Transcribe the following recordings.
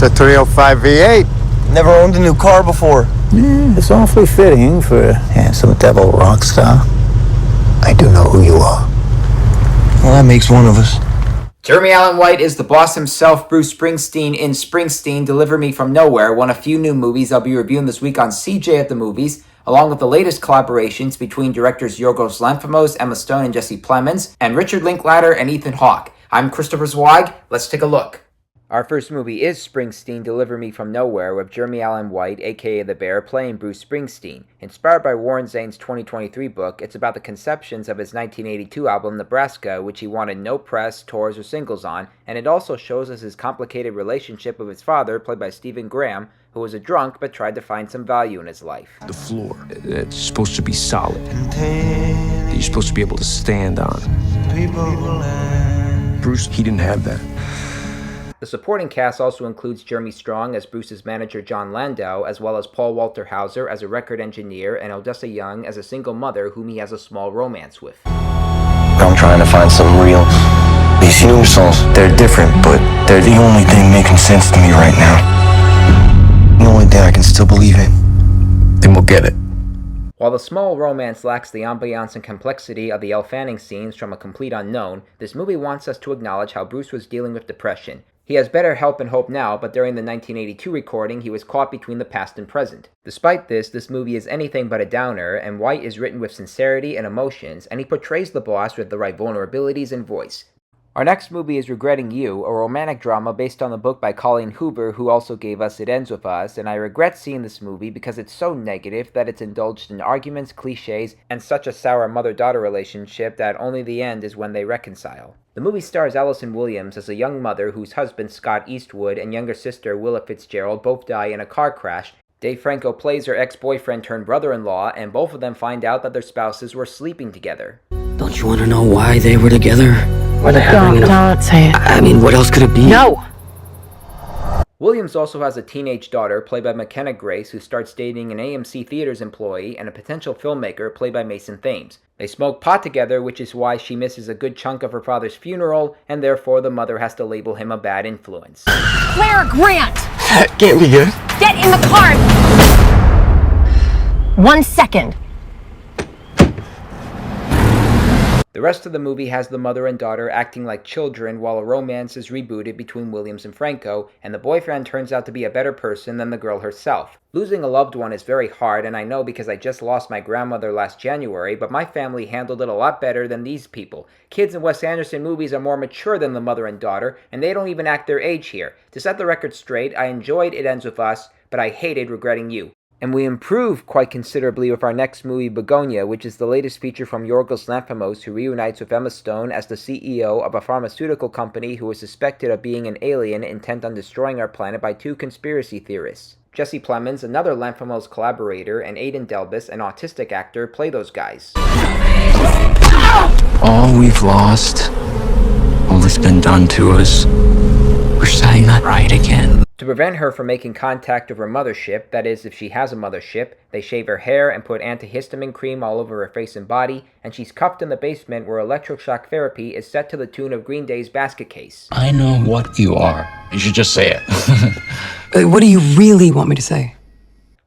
Surreal 5 V8. Never owned a new car before. Yeah, it's awfully fitting for a handsome devil rock star. I do know who you are. Well, that makes one of us. Jeremy Allen White is the boss himself, Bruce Springsteen in Springsteen, Deliver Me From Nowhere, one of few new movies I'll be reviewing this week on CJ at the Movies, along with the latest collaborations between directors Yorgos Lanthimos, Emma Stone, and Jesse Plemons, and Richard Linklater and Ethan Hawke. I'm Christopher Zweig. Let's take a look. Our first movie is Springsteen, Deliver Me From Nowhere, with Jeremy Allen White, aka The Bear, playing Bruce Springsteen. Inspired by Warren Zane's 2023 book, it's about the conceptions of his 1982 album, Nebraska, which he wanted no press, tours, or singles on, and it also shows us his complicated relationship with his father, played by Stephen Graham, who was a drunk but tried to find some value in his life. The floor, it's supposed to be solid. You're supposed to be able to stand on. Bruce, he didn't have that. The supporting cast also includes Jeremy Strong as Bruce's manager John Landau, as well as Paul Walter Hauser as a record engineer and Odessa Young as a single mother whom he has a small romance with. I'm trying to find something real. These new songs, they're different, but they're the only thing making sense to me right now. The only thing I can still believe in. Then we'll get it. While the small romance lacks the ambiance and complexity of the Elle Fanning scenes from A Complete Unknown, this movie wants us to acknowledge how Bruce was dealing with depression. He has better help and hope now, but during the 1982 recording, he was caught between the past and present. Despite this movie is anything but a downer, and White is written with sincerity and emotions, and he portrays the boss with the right vulnerabilities and voice. Our next movie is Regretting You, a romantic drama based on the book by Colleen Hoover, who also gave us It Ends With Us, and I regret seeing this movie because it's so negative that it's indulged in arguments, cliches, and such a sour mother-daughter relationship that only the end is when they reconcile. The movie stars Allison Williams as a young mother whose husband Scott Eastwood and younger sister Willa Fitzgerald both die in a car crash. Dave Franco plays her ex-boyfriend turned brother-in-law, and both of them find out that their spouses were sleeping together. Don't you want to know why they were together? Don't say it. I mean, what else could it be? No! Williams also has a teenage daughter, played by Mckenna Grace, who starts dating an AMC Theaters employee and a potential filmmaker, played by Mason Thames. They smoke pot together, which is why she misses a good chunk of her father's funeral, and therefore the mother has to label him a bad influence. Claire Grant! That can't be good. Get in the car! 1 second. The rest of the movie has the mother and daughter acting like children while a romance is rebooted between Williams and Franco, and the boyfriend turns out to be a better person than the girl herself. Losing a loved one is very hard, and I know because I just lost my grandmother last January, but my family handled it a lot better than these people. Kids in Wes Anderson movies are more mature than the mother and daughter, and they don't even act their age here. To set the record straight, I enjoyed It Ends With Us, but I hated Regretting You. And we improve quite considerably with our next movie, Bugonia, which is the latest feature from Yorgos Lanthimos, who reunites with Emma Stone as the CEO of a pharmaceutical company who is suspected of being an alien intent on destroying our planet by two conspiracy theorists. Jesse Plemons, another Lanthimos collaborator, and Aidan Delbus, an autistic actor, play those guys. All we've lost, all that's been done to us, we're setting that right again. To prevent her from making contact with her mothership, that is, if she has a mothership, they shave her hair and put antihistamine cream all over her face and body, and she's cuffed in the basement where electroshock therapy is set to the tune of Green Day's Basket Case. I know what you are. You should just say it. What do you really want me to say?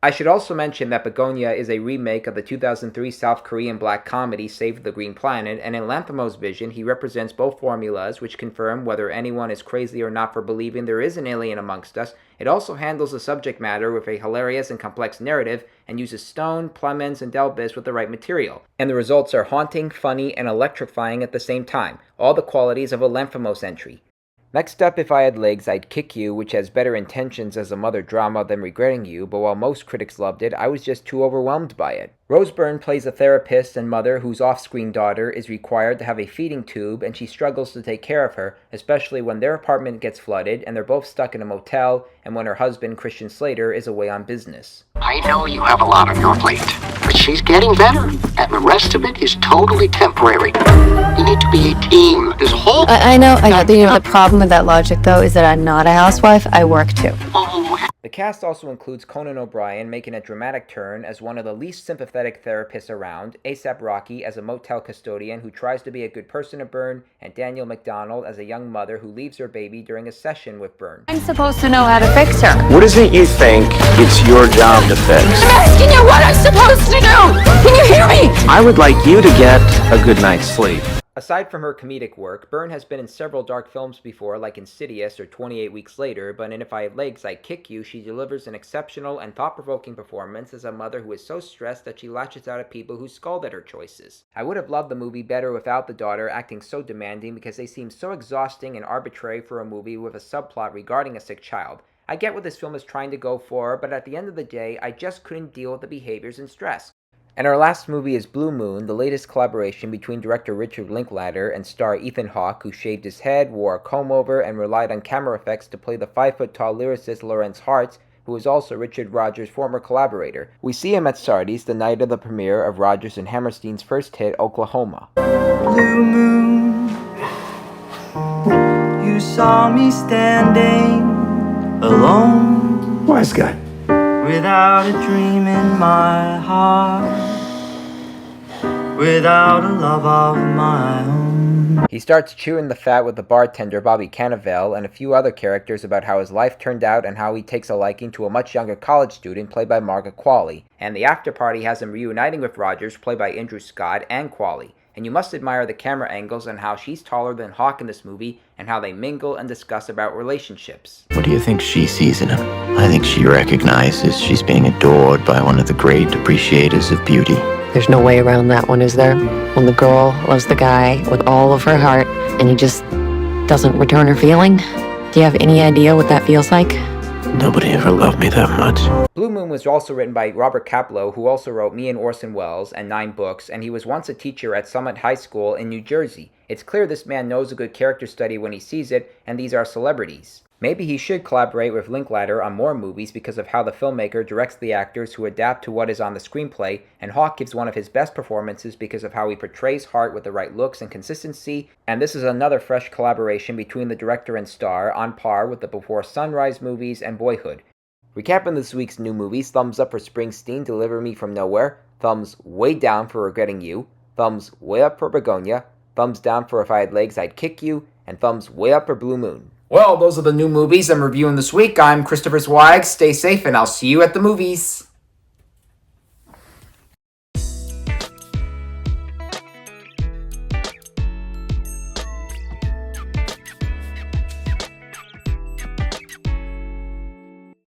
I should also mention that Bugonia is a remake of the 2003 South Korean black comedy Save the Green Planet, and in Lanthimos' vision, he represents both formulas, which confirm whether anyone is crazy or not for believing there is an alien amongst us. It also handles the subject matter with a hilarious and complex narrative, and uses Stone, Plemons, and Delbus with the right material. And the results are haunting, funny, and electrifying at the same time, all the qualities of a Lanthimos entry. Next up, If I Had Legs, I'd Kick You, which has better intentions as a mother drama than Regretting You, but while most critics loved it, I was just too overwhelmed by it. Rose Byrne plays a therapist and mother whose off-screen daughter is required to have a feeding tube, and she struggles to take care of her, especially when their apartment gets flooded and they're both stuck in a motel, and when her husband, Christian Slater, is away on business. I know you have a lot on your plate, but she's getting better, and the rest of it is totally temporary. You need to be a team. This whole... I know. The problem with that logic, though, is that I'm not a housewife. I work too. Oh, The cast also includes Conan O'Brien making a dramatic turn as one of the least sympathetic therapists around, A$AP Rocky as a motel custodian who tries to be a good person to Byrne, and Daniel McDonald as a young mother who leaves her baby during a session with Byrne. I'm supposed to know how to fix her. What is it you think it's your job to fix? I'm asking you what I'm supposed to do! Can you hear me? I would like you to get a good night's sleep. Aside from her comedic work, Byrne has been in several dark films before, like Insidious or 28 Weeks Later, but in If I Had Legs, I'd Kick You, she delivers an exceptional and thought-provoking performance as a mother who is so stressed that she lashes out at people who scold at her choices. I would have loved the movie better without the daughter acting so demanding because they seem so exhausting and arbitrary for a movie with a subplot regarding a sick child. I get what this film is trying to go for, but at the end of the day, I just couldn't deal with the behaviors and stress. And our last movie is Blue Moon, the latest collaboration between director Richard Linklater and star Ethan Hawke, who shaved his head, wore a comb-over, and relied on camera effects to play the 5-foot-tall lyricist Lawrence Hartz, who is also Richard Rodgers' former collaborator. We see him at Sardi's the night of the premiere of Rodgers and Hammerstein's first hit, Oklahoma. Blue moon, you saw me standing alone. Wise guy. Without a dream in my heart, without a love of my own. He starts chewing the fat with the bartender Bobby Cannavale and a few other characters about how his life turned out and how he takes a liking to a much younger college student played by Margaret Qualley. And the after party has him reuniting with Rodgers played by Andrew Scott and Qualley. And you must admire the camera angles and how she's taller than Hawke in this movie and how they mingle and discuss about relationships. What do you think she sees in him? I think she recognizes she's being adored by one of the great appreciators of beauty. There's no way around that one, is there? When the girl loves the guy with all of her heart and he just doesn't return her feeling? Do you have any idea what that feels like? Nobody ever loved me that much. Blue Moon was also written by Robert Kaplow, who also wrote Me and Orson Welles and 9 books, and he was once a teacher at Summit High School in New Jersey. It's clear this man knows a good character study when he sees it, and these are celebrities. Maybe he should collaborate with Linklater on more movies because of how the filmmaker directs the actors who adapt to what is on the screenplay, and Hawke gives one of his best performances because of how he portrays Hart with the right looks and consistency, and this is another fresh collaboration between the director and star, on par with the Before Sunrise movies and Boyhood. Recapping this week's new movies: thumbs up for Springsteen, Deliver Me From Nowhere, thumbs way down for Regretting You, thumbs way up for Bugonia, thumbs down for If I Had Legs, I'd Kick You, and thumbs way up for Blue Moon. Well, those are the new movies I'm reviewing this week. I'm Christopher Zweig. Stay safe, and I'll see you at the movies.